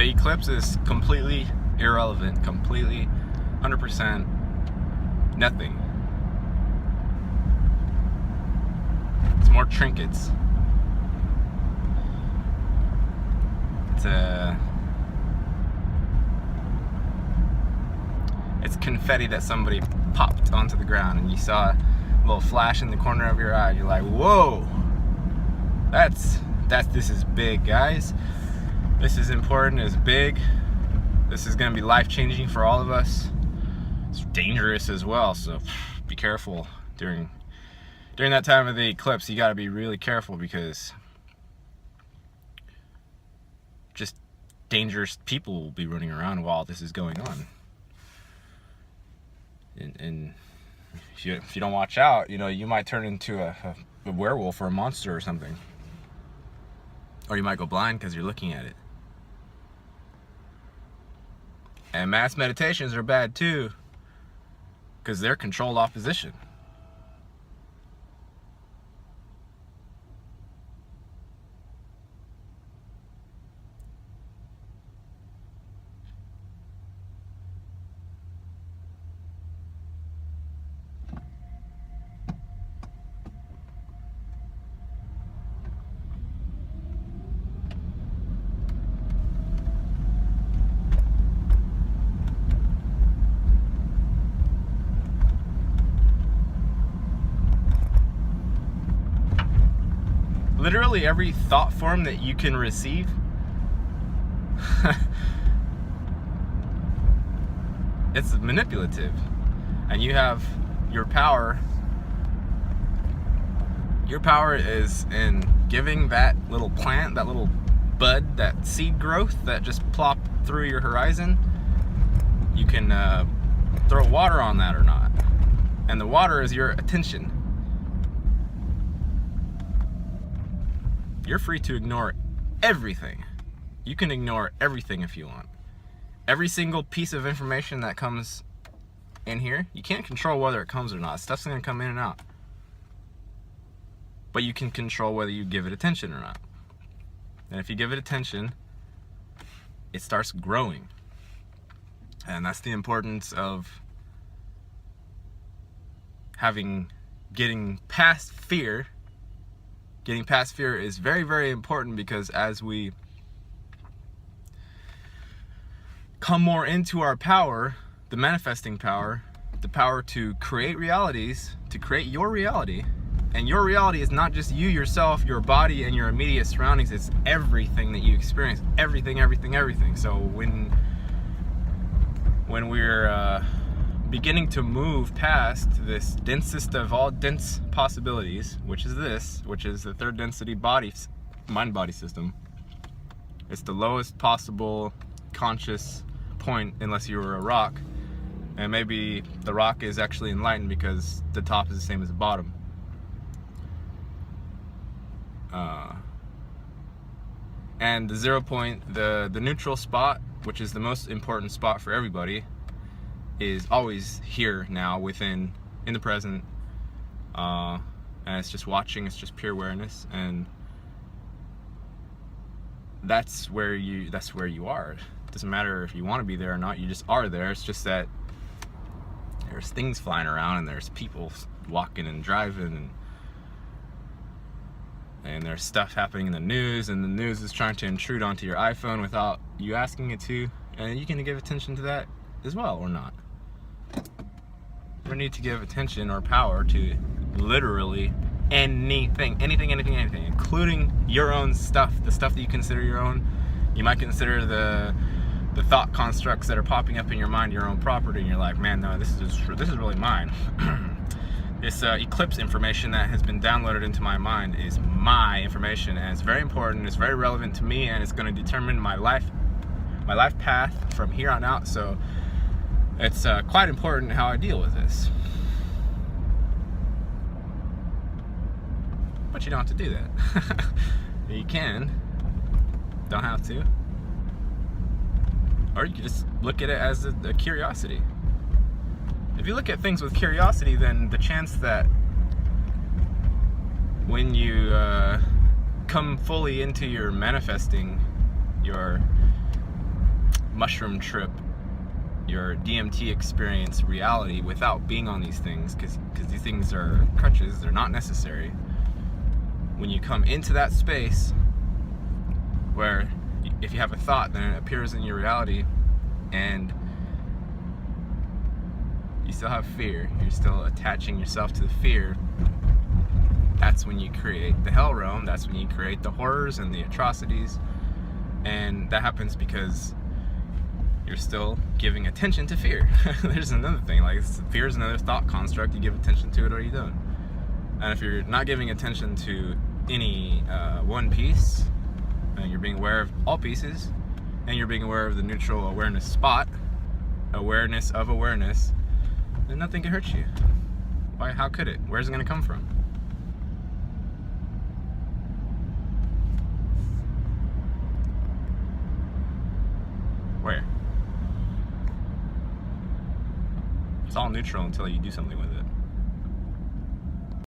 eclipse is completely irrelevant, completely 100% nothing. It's more trinkets. It's confetti that somebody popped onto the ground, and you saw a little flash in the corner of your eye. You're like, whoa, this is big, guys. This is important, it's big. This is gonna be life-changing for all of us. It's dangerous as well, so be careful during that time of the eclipse. You gotta be really careful, because just dangerous people will be running around while this is going on. And if you don't watch out, you might turn into a werewolf or a monster or something. Or you might go blind because you're looking at it. And mass meditations are bad too, because they're controlled opposition. Literally every thought form that you can receive it's manipulative, and you have your power. Your power is in giving that little plant, that little bud, that seed growth that just plopped through your horizon. You can throw water on that or not, and the water is your attention. You're free to ignore everything. You can ignore everything if you want. Every single piece of information that comes in here, you can't control whether it comes or not. Stuff's gonna come in and out. But you can control whether you give it attention or not. And if you give it attention, it starts growing. And that's the importance of getting past fear. Getting past fear is very, very important, because as we come more into our power, the manifesting power, the power to create realities, to create your reality. And your reality is not just you, yourself, your body, and your immediate surroundings. It's everything that you experience. Everything. So when we're beginning to move past this densest of all dense possibilities, which is the third density mind-body system. It's the lowest possible conscious point, unless you were a rock, and maybe the rock is actually enlightened because the top is the same as the bottom. And the 0 point, the neutral spot, which is the most important spot for everybody, is always here now, in the present, and it's just watching. It's just pure awareness, and that's where you are. It doesn't matter if you want to be there or not. You just are there. It's just that there's things flying around, and there's people walking and driving, and there's stuff happening in the news, and the news is trying to intrude onto your iPhone without you asking it to, and you can give attention to that as well, or not. You don't need to give attention or power to literally anything, including your own stuff, the stuff that you consider your own. You might consider the thought constructs that are popping up in your mind your own property, and you're like, man, no, this is really mine. This eclipse information that has been downloaded into my mind is my information, and it's very important, it's very relevant to me, and it's going to determine my life path from here on out. So it's quite important how I deal with this. But you don't have to do that. You can. Don't have to. Or you can just look at it as a curiosity. If you look at things with curiosity, then the chance that when you come fully into your manifesting, your mushroom trip, your DMT experience reality without being on these things, because these things are crutches, they're not necessary. When you come into that space where if you have a thought, then it appears in your reality, and you still have fear, you're still attaching yourself to the fear, that's when you create the hell realm, that's when you create the horrors and the atrocities. And that happens because you're still giving attention to fear. There's another thing, like fear is another thought construct. You give attention to it, what are you doing? And if you're not giving attention to any one piece, and you're being aware of all pieces, and you're being aware of the neutral awareness spot, awareness of awareness, then nothing can hurt you. Why? How could it? Where's it going to come from? Where? It's all neutral until you do something with it.